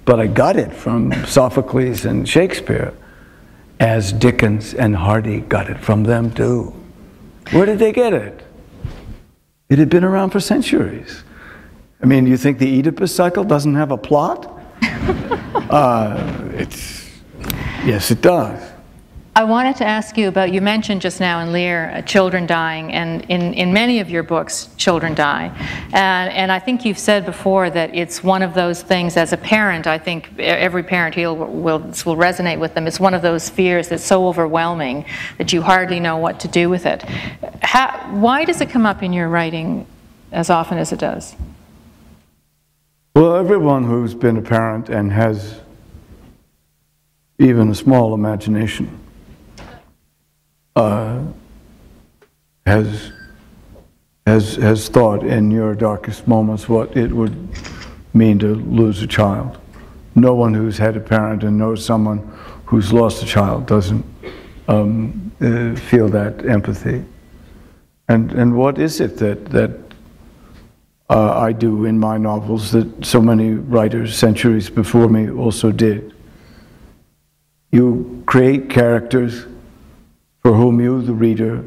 but I got it from Sophocles and Shakespeare, as Dickens and Hardy got it from them too. Where did they get it? It had been around for centuries. I mean, you think the Oedipus cycle doesn't have a plot? Yes, it does. I wanted to ask you about, you mentioned just now in Lear, children dying, and in many of your books, children die. And I think you've said before that it's one of those things, as a parent, I think every parent here will resonate with them. It's one of those fears that's so overwhelming that you hardly know what to do with it. Why does it come up in your writing as often as it does? Well, everyone who's been a parent and has even a small imagination has thought in your darkest moments what it would mean to lose a child. No one who's had a parent and knows someone who's lost a child doesn't feel that empathy. And what is it that I do in my novels that so many writers centuries before me also did? You create characters for whom you, the reader,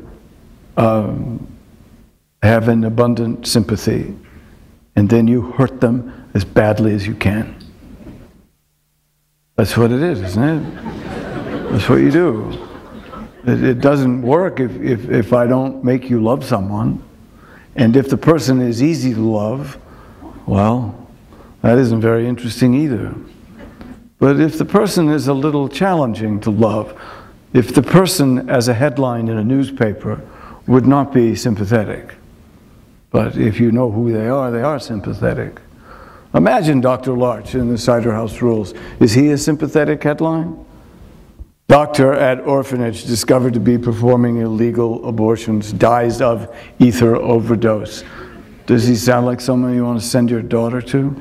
have an abundant sympathy, and then you hurt them as badly as you can. That's what it is, isn't it? That's what you do. It doesn't work if I don't make you love someone, and if the person is easy to love, well, that isn't very interesting either. But if the person is a little challenging to love, if the person as a headline in a newspaper would not be sympathetic, but if you know who they are sympathetic. Imagine Dr. Larch in the Cider House Rules. Is he a sympathetic headline? Doctor at orphanage discovered to be performing illegal abortions, dies of ether overdose. Does he sound like someone you want to send your daughter to?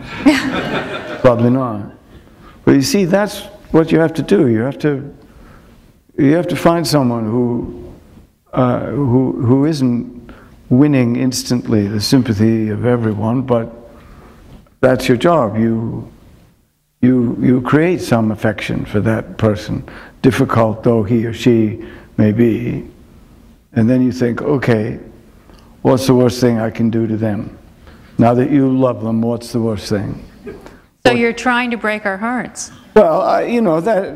Probably not. But you see, that's what you have to do. You have to find someone who isn't winning instantly the sympathy of everyone, but that's your job. You create some affection for that person, difficult though he or she may be, and then you think, okay, what's the worst thing I can do to them? Now that you love them, what's the worst thing? So you're trying to break our hearts. Well, you know, that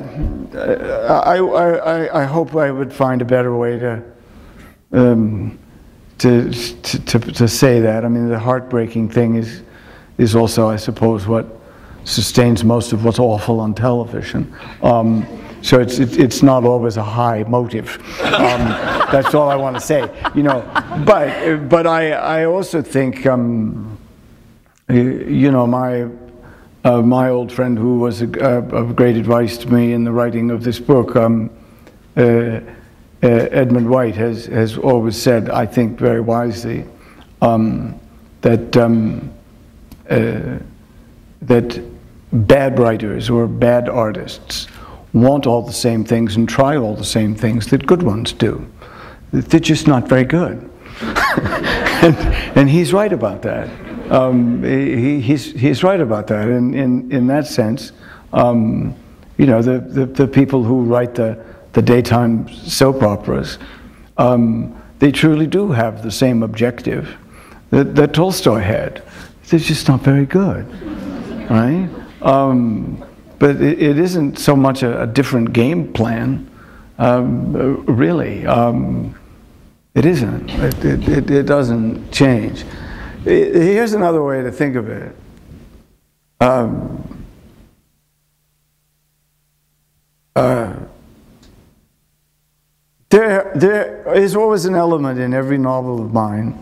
I hope I would find a better way to say that. I mean, the heartbreaking thing is also, I suppose, what sustains most of what's awful on television. So it's not always a high motive. That's all I want to say. You know, but I also think you know, my old friend who was of great advice to me in the writing of this book, Edmund White, has always said, I think very wisely, that bad writers or bad artists want all the same things and try all the same things that good ones do. They're just not very good. and he's right about that. He's right about that. In that sense, you know, the people who write the daytime soap operas, they truly do have the same objective that Tolstoy had. They're just not very good, right? But it isn't so much a different game plan, really. It isn't. It doesn't change. Here's another way to think of it. There is always an element in every novel of mine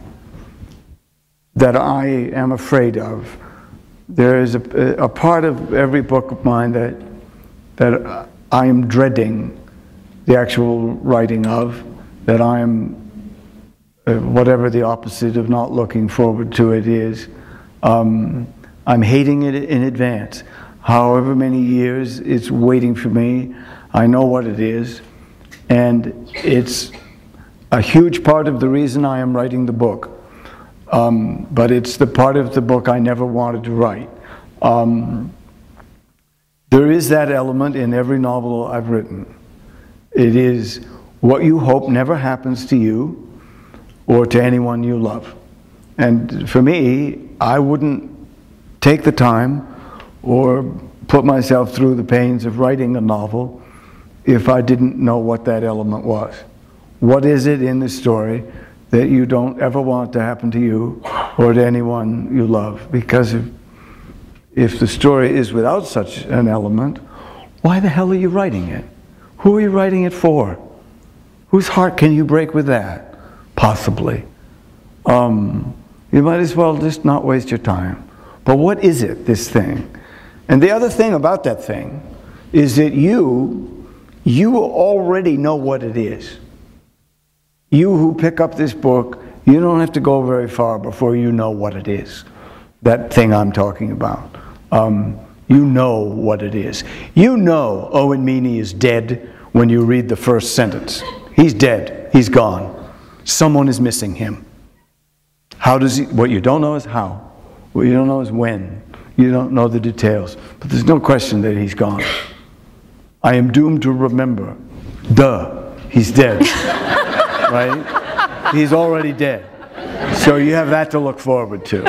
that I am afraid of. There is a part of every book of mine that I am dreading the actual writing of, that I am, whatever the opposite of not looking forward to it is, I'm hating it in advance. However many years it's waiting for me, I know what it is, and it's a huge part of the reason I am writing the book. But it's the part of the book I never wanted to write. There is that element in every novel I've written. It is what you hope never happens to you or to anyone you love. And for me, I wouldn't take the time or put myself through the pains of writing a novel if I didn't know what that element was. What is it in the story that you don't ever want to happen to you or to anyone you love? Because if the story is without such an element, why the hell are you writing it? Who are you writing it for? Whose heart can you break with that? Possibly. You might as well just not waste your time. But what is it, this thing? And the other thing about that thing is that you already know what it is. You who pick up this book, you don't have to go very far before you know what it is. That thing I'm talking about. You know what it is. You know Owen Meany is dead when you read the first sentence. He's dead. He's gone. Someone is missing him. How does he? What you don't know is how. What you don't know is when. You don't know the details. But there's no question that he's gone. I am doomed to remember. Duh. He's dead. Right? He's already dead. So you have that to look forward to.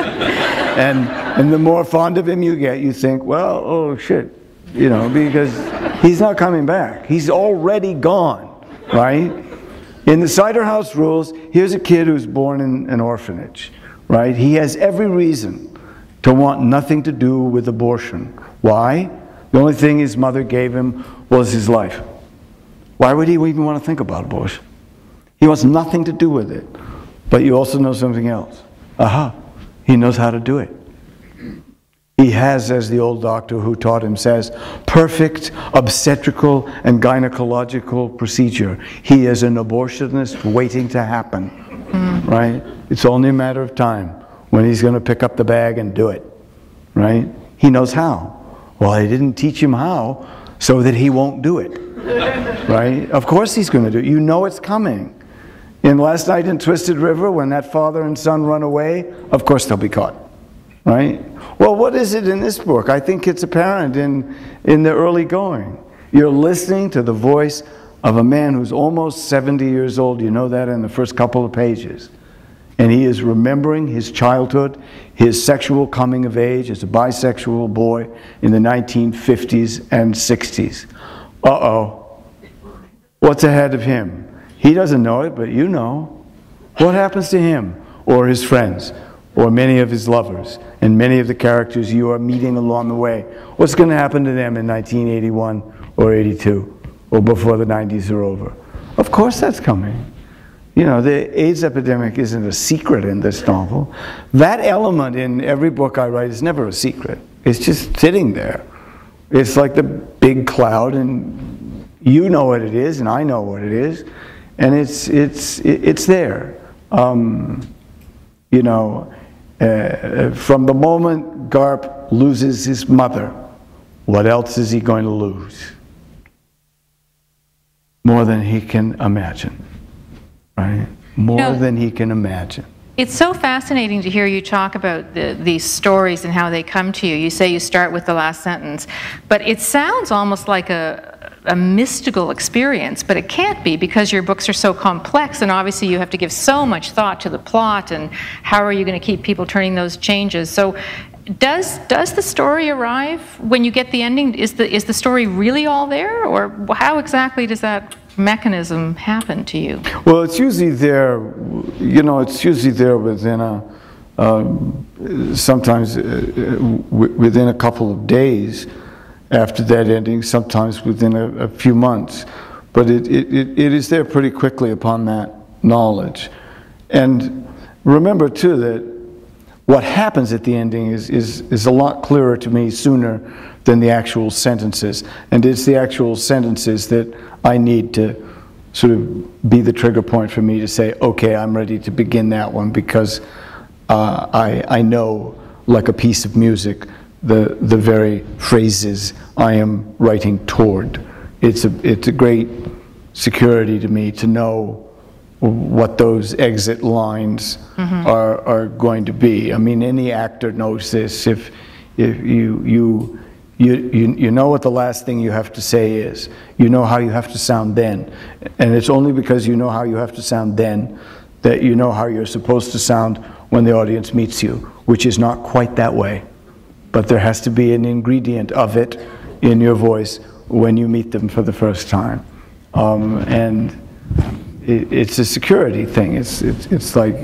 And the more fond of him you get, you think, well, oh shit, you know, because he's not coming back. He's already gone, right? In the Cider House Rules, here's a kid who's born in an orphanage, right? He has every reason to want nothing to do with abortion. Why? The only thing his mother gave him was his life. Why would he even want to think about abortion? He wants nothing to do with it. But you also know something else. Aha, he knows how to do it. He has, as the old doctor who taught him says, perfect obstetrical and gynecological procedure. He is an abortionist waiting to happen, right? It's only a matter of time when he's going to pick up the bag and do it, right? He knows how. Well, I didn't teach him how so that he won't do it, right? Of course he's going to do it. You know it's coming. In Last Night in Twisted River, when that father and son run away, of course they'll be caught, right? Well, what is it in this book? I think it's apparent in the early going. You're listening to the voice of a man who's almost 70 years old. You know that in the first couple of pages. And he is remembering his childhood, his sexual coming of age as a bisexual boy in the 1950s and 60s. Uh-oh. What's ahead of him? He doesn't know it, but you know. What happens to him or his friends or many of his lovers and many of the characters you are meeting along the way? What's going to happen to them in 1981 or 82 or before the 90s are over? Of course that's coming. You know, the AIDS epidemic isn't a secret in this novel. That element in every book I write is never a secret. It's just sitting there. It's like the big cloud, and you know what it is, and I know what it is. And it's there. You know, from the moment Garp loses his mother, what else is he going to lose? More than he can imagine, right? More than he can imagine. It's so fascinating to hear you talk about these stories and how they come to you. You say you start with the last sentence, but it sounds almost like a mystical experience, but it can't be because your books are so complex, and obviously you have to give so much thought to the plot and how are you going to keep people turning those changes. So does the story arrive when you get the ending? Is the story really all there, or how exactly does that mechanism happen to you? Well, it's usually there, you know, it's usually there within sometimes within a couple of days after that ending, sometimes within a few months. But it is there pretty quickly upon that knowledge. And remember too that what happens at the ending is a lot clearer to me sooner than the actual sentences. And it's the actual sentences that I need to sort of be the trigger point for me to say, okay, I'm ready to begin that one, because I know, like a piece of music, the very phrases I am writing toward. It's a great security to me to know what those exit lines are going to be. I mean, any actor knows this. If you you know what the last thing you have to say is. You know how you have to sound then. And it's only because you know how you have to sound then that you know how you're supposed to sound when the audience meets you, which is not quite that way. But there has to be an ingredient of it in your voice when you meet them for the first time. And it's a security thing. It's like,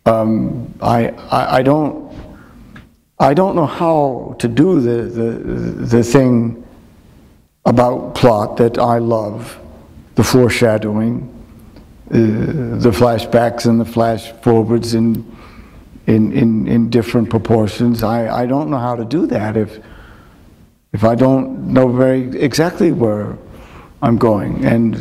I don't know how to do the thing about plot that I love, the foreshadowing, the flashbacks and the flash forwards in different proportions. I don't know how to do that if I don't know very exactly where I'm going and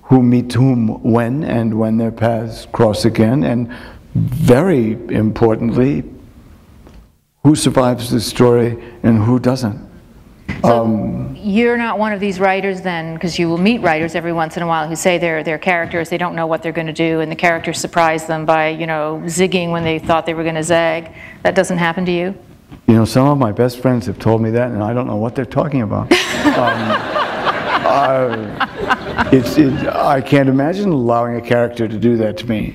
who meets whom when, and when their paths cross again, and very importantly, who survives the story and who doesn't. So you're not one of these writers then, because you will meet writers every once in a while who say their characters, they don't know what they're going to do, and the characters surprise them by, you know, zigging when they thought they were going to zag. That doesn't happen to you? You know, some of my best friends have told me that, and I don't know what they're talking about. I can't imagine allowing a character to do that to me.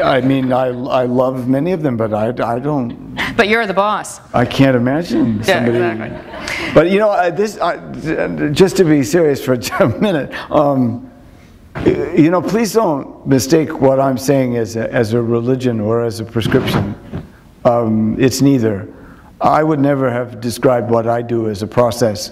I mean, I love many of them, but I don't. But you're the boss. I can't imagine somebody. Yeah, exactly. But you know, just to be serious for a minute, you know, please don't mistake what I'm saying as a religion or as a prescription. It's neither. I would never have described what I do as a process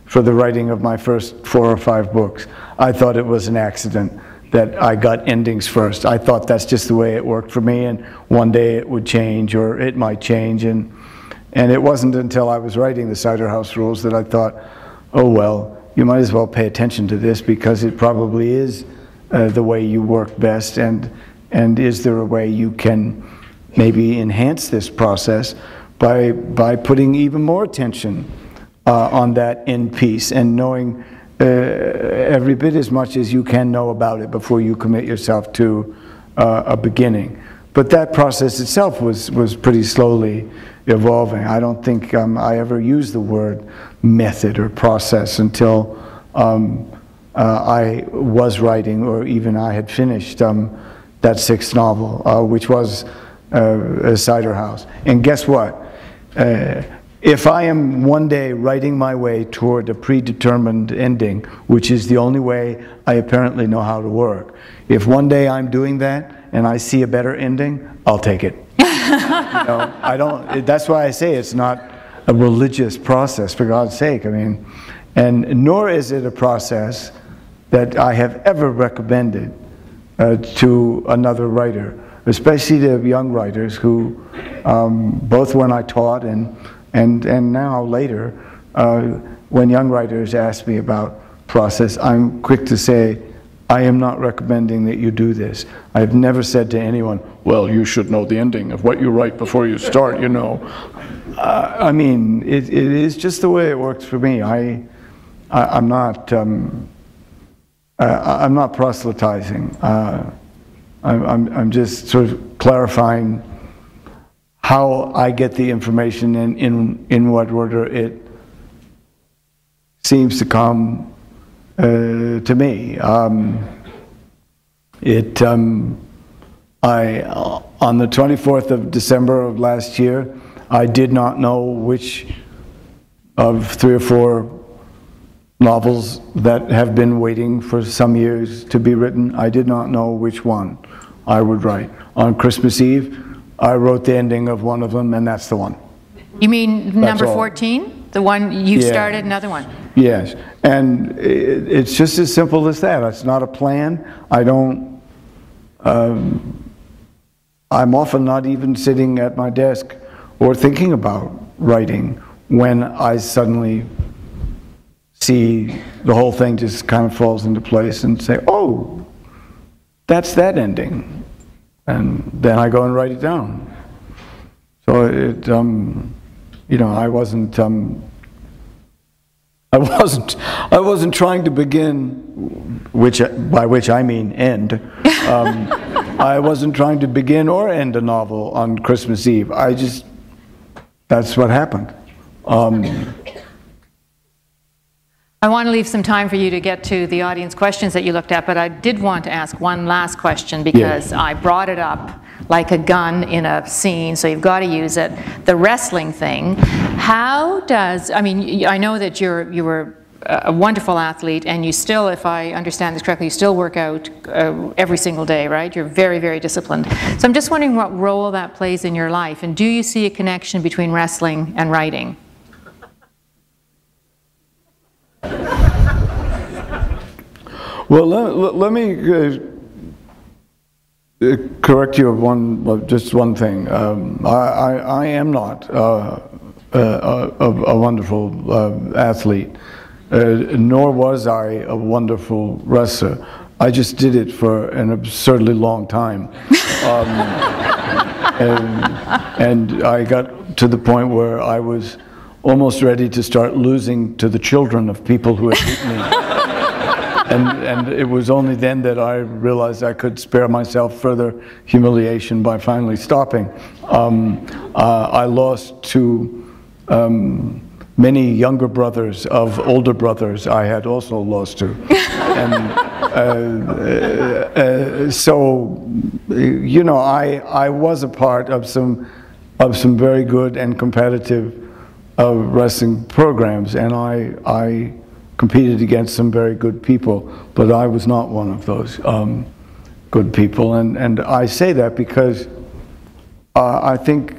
for the writing of my first 4 or 5 books. I thought it was an accident that I got endings first. I thought that's just the way it worked for me, and one day it would change, or it might change. And it wasn't until I was writing the Cider House Rules that I thought, oh well, you might as well pay attention to this, because it probably is the way you work best, and is there a way you can maybe enhance this process by putting even more attention on that end piece, and knowing every bit as much as you can know about it before you commit yourself to a beginning. But that process itself was pretty slowly evolving. I don't think I ever used the word method or process until I was writing, or even I had finished that 6th novel, which was a Cider House. And guess what? If I am one day writing my way toward a predetermined ending, which is the only way I apparently know how to work, if one day I'm doing that and I see a better ending, I'll take it. You know, I don't. That's why I say it's not a religious process, for God's sake. I mean, and nor is it a process that I have ever recommended to another writer, especially to young writers who, both when I taught and now later, when young writers ask me about process, I'm quick to say, I am not recommending that you do this. I've never said to anyone, well, you should know the ending of what you write before you start, you know. I mean, it is just the way it works for me. I'm not proselytizing. I'm just sort of clarifying how I get the information and in what order it seems to come to me. On the 24th of December of last year, I did not know which of 3 or 4 novels that have been waiting for some years to be written, I did not know which one I would write. On Christmas Eve, I wrote the ending of one of them, and that's the one. You mean number 14? The one you started, another one? Yes, and it's just as simple as that. It's not a plan. I don't, I'm often not even sitting at my desk or thinking about writing when I suddenly see the whole thing just kind of falls into place and say, oh, that's that ending. And then I go and write it down. So it, you know, I wasn't trying to begin, by which I mean end. I wasn't trying to begin or end a novel on Christmas Eve. I just that's what happened. I want to leave some time for you to get to the audience questions that you looked at, but I did want to ask one last question because I brought it up like a gun in a scene, so you've got to use it. The wrestling thing, how does, I mean, I know that you were a wonderful athlete, and you still, if I understand this correctly, you still work out every single day, right? You're very, very disciplined. So I'm just wondering what role that plays in your life, and do you see a connection between wrestling and writing? Well, let me correct you of just one thing. I am not a wonderful athlete, nor was I a wonderful wrestler. I just did it for an absurdly long time. And I got to the point where I was almost ready to start losing to the children of people who had beaten me. And it was only then that I realized I could spare myself further humiliation by finally stopping. I lost to many younger brothers of older brothers I had also lost to. And so, you know, I was a part of some very good and competitive wrestling programs, and I competed against some very good people, but I was not one of those good people. And I say that because I think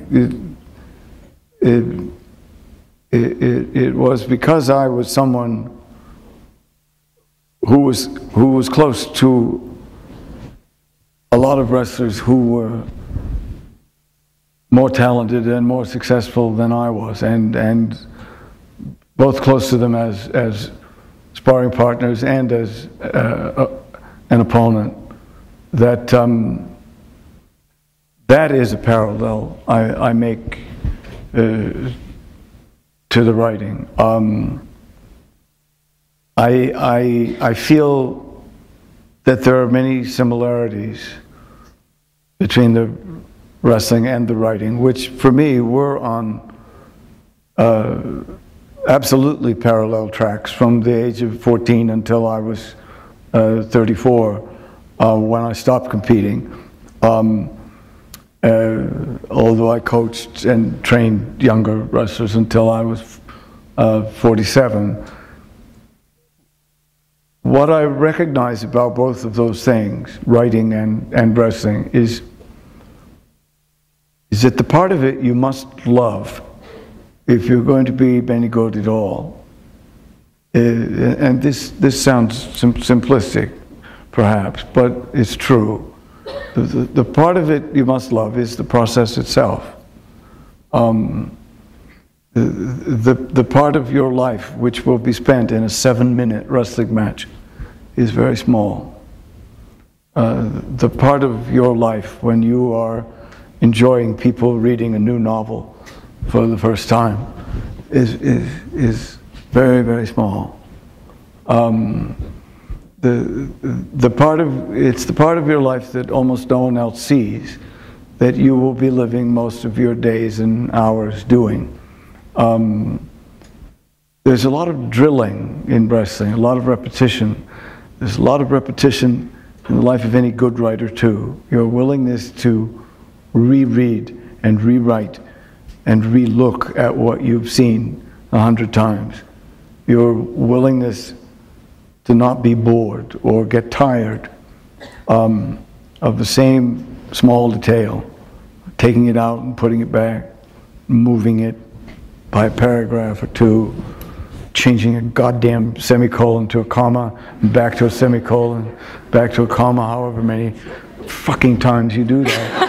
it was because I was someone who was close to a lot of wrestlers who were more talented and more successful than I was, and both close to them as sparring partners and as an opponent, that that is a parallel I make to the writing. I feel that there are many similarities between the wrestling and the writing, which for me were on absolutely parallel tracks from the age of 14 until I was 34, when I stopped competing. Although I coached and trained younger wrestlers until I was 47. What I recognize about both of those things, writing and wrestling, is that the part of it you must love if you're going to be any good at all. And this sounds simplistic, perhaps, but it's true. The part of it you must love is the process itself. The part of your life which will be spent in a 7-minute wrestling match is very small. The part of your life when you are enjoying people reading a new novel for the first time is very, very small. It's the part of your life that almost no one else sees, that you will be living most of your days and hours doing. There's a lot of drilling in wrestling, a lot of repetition. There's a lot of repetition in the life of any good writer too. Your willingness to reread and rewrite and re-look at what you've seen 100 times. Your willingness to not be bored or get tired of the same small detail, taking it out and putting it back, moving it by a paragraph or two, changing a goddamn semicolon to a comma, and back to a semicolon, back to a comma, however many fucking times you do that.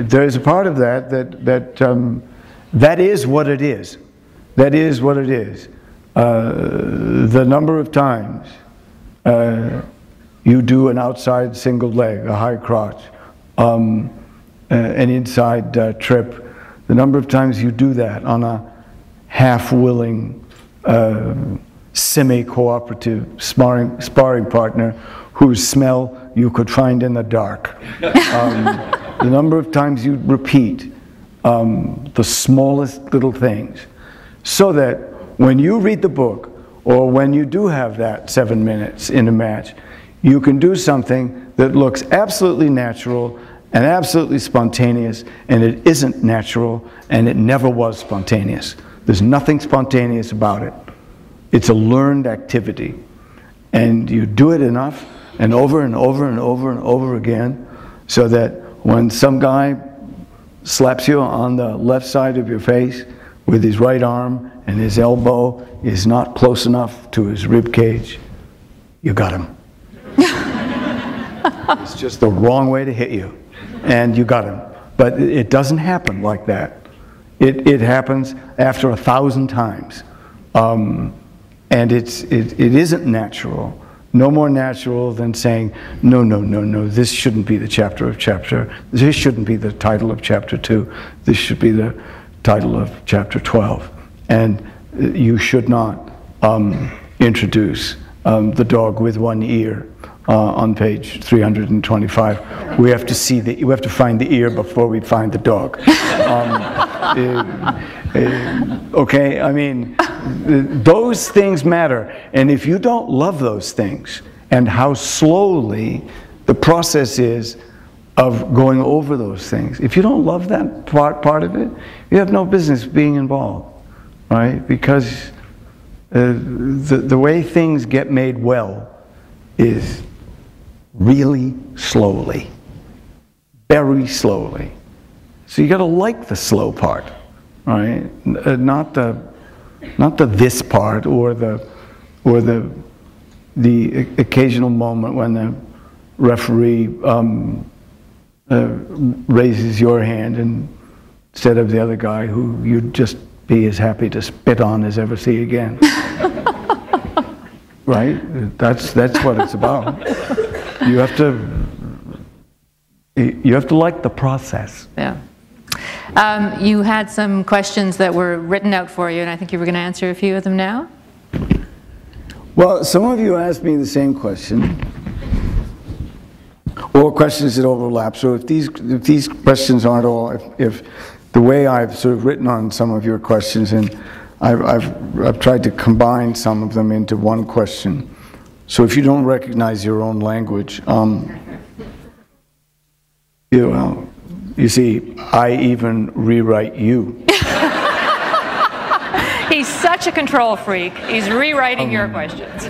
There's a part of that that is what it is. That is what it is. The number of times you do an outside single leg, a high crotch, an inside trip, the number of times you do that on a half-willing, semi-cooperative sparring partner whose smell you could find in the dark. The number of times you repeat the smallest little things, so that when you read the book, or when you do have that 7 minutes in a match, you can do something that looks absolutely natural and absolutely spontaneous, and it isn't natural, and it never was spontaneous. There's nothing spontaneous about it. It's a learned activity. And you do it enough, and over and over and over and over again, so that when some guy slaps you on the left side of your face with his right arm, and his elbow is not close enough to his rib cage, you got him. It's just the wrong way to hit you, and you got him. But it doesn't happen like that. It happens after 1,000 times. And it isn't natural. No more natural than saying, no, no, no, no, this shouldn't be the chapter of chapter. This shouldn't be the title of chapter 2. This should be the title of chapter 12. And you should not introduce the dog with one ear on page 325. We have to find the ear before we find the dog. Okay, I mean, those things matter. And if you don't love those things, and how slowly the process is of going over those things, if you don't love that part of it, you have no business being involved, right? Because the way things get made well is really slowly, very slowly. So you got to like the slow part, right? Not the this part, or the occasional moment when the referee raises your hand instead of the other guy, who you'd just be as happy to spit on as ever see again. Right? That's what it's about. You have to like the process. Yeah. You had some questions that were written out for you, and I think you were going to answer a few of them now. Well, some of you asked me the same question, or questions that overlap. So if these questions aren't all, if the way I've sort of written on some of your questions, and I've tried to combine some of them into one question. So if you don't recognize your own language, you see, I even rewrite you. He's such a control freak. He's rewriting your questions.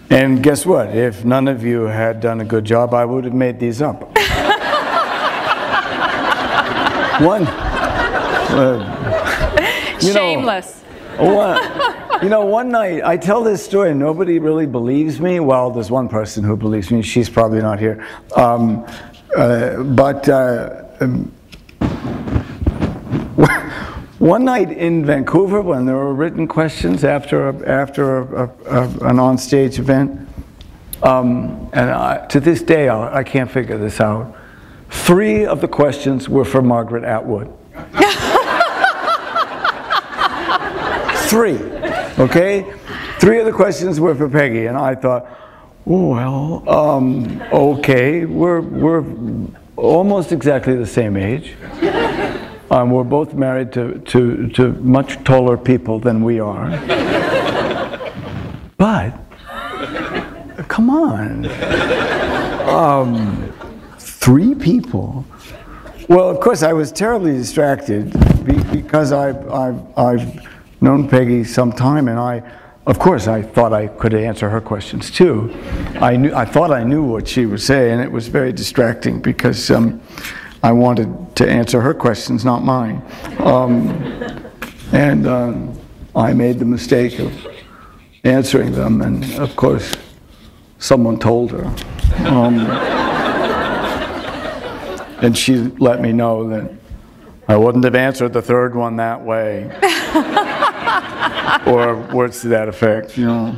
And guess what? If none of you had done a good job, I would have made these up. Shameless. One night, I tell this story and nobody really believes me. Well, there's one person who believes me. She's probably not here. One night in Vancouver, when there were written questions after an on-stage event, to this day, I can't figure this out. 3 of the questions were for Margaret Atwood. 3, okay? 3 of the questions were for Peggy, and I thought, oh, well, okay, we're almost exactly the same age. We're both married to much taller people than we are. But, come on. 3 people. Well, of course, I was terribly distracted because I've known Peggy some time, and of course, I thought I could answer her questions too. I thought I knew what she would say, and it was very distracting because I wanted to answer her questions, not mine. I made the mistake of answering them, and of course, someone told her. And she let me know that I wouldn't have answered the 3rd one that way. Or words to that effect, you know.